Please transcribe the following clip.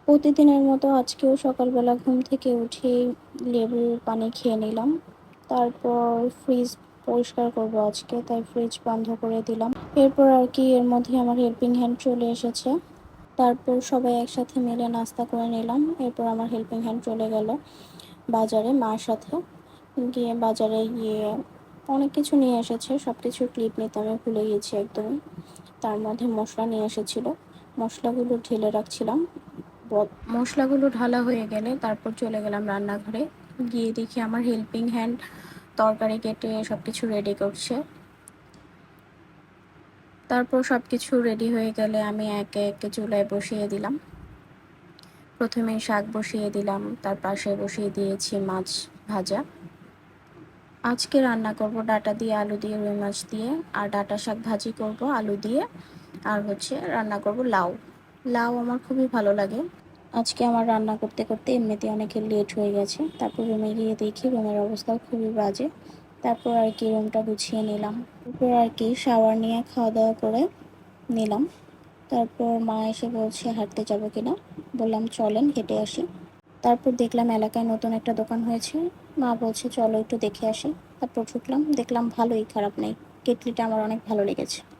প্রতিদিনের মতো আজকেও সকালবেলা ঘুম থেকে উঠে লেবুর পানি খেয়ে নিলাম। তারপর ফ্রিজ পরিষ্কার করব আজকে, তাই ফ্রিজ বন্ধ করে দিলাম। এরপর আর কি এর মধ্যে আমার হেল্পিং হ্যান্ড চলে এসেছে। তারপর সবাই একসাথে মিলে নাস্তা করে নিলাম। এরপর আমার হেল্পিং হ্যান্ড চলে গেল বাজারে মার সাথে। গিয়ে বাজারে গিয়ে অনেক কিছু নিয়ে এসেছে, সব কিছুর ক্লিপ নিতে আমি ভুলে গেছি একদমই। তার মধ্যে মশলা নিয়ে এসেছিল, মশলাগুলো ঢেলে রাখছিলাম। মশলাগুলো ঢালা হয়ে গেলে তারপর চলে গেলাম রান্নাঘরে। গিয়ে দেখি আমার হেল্পিং হ্যান্ড তরকারি কেটে সবকিছু রেডি করছে। তারপর সবকিছু রেডি হয়ে গেলে আমি একে একে চুলায় বসিয়ে দিলাম। প্রথমে শাক বসিয়ে দিলাম, তার পাশে বসিয়ে দিয়েছি মাছ ভাজা। আজকে রান্না করব ডাঁটা দিয়ে, আলু দিয়ে, রুই মাছ দিয়ে। আর ডাঁটা শাক ভাজি করব আলু দিয়ে। আর রান্না করব লাউ। লাউ আমার খুবই ভালো লাগে। আজকে আমার রান্না করতে করতে এমনিতে অনেক লেট হয়ে গেছে। তারপর রুমে গিয়ে দেখি রুমের অবস্থাও খুবই বাজে। তারপর আর কি রুমটা গুছিয়ে নিলাম। তারপর আর কি শাওয়ার নিয়ে খাওয়া দাওয়া করে নিলাম। তারপর মা এসে বলছে হাঁটতে যাবো কিনা, বললাম চলেন হেঁটে আসি। তারপর দেখলাম এলাকায় নতুন একটা দোকান হয়েছে, মা বলছে চলো একটু দেখে আসি। তারপর ঢুকলাম, দেখলাম ভালোই, খারাপ নেই। কেটলিটা আমার অনেক ভালো লেগেছে।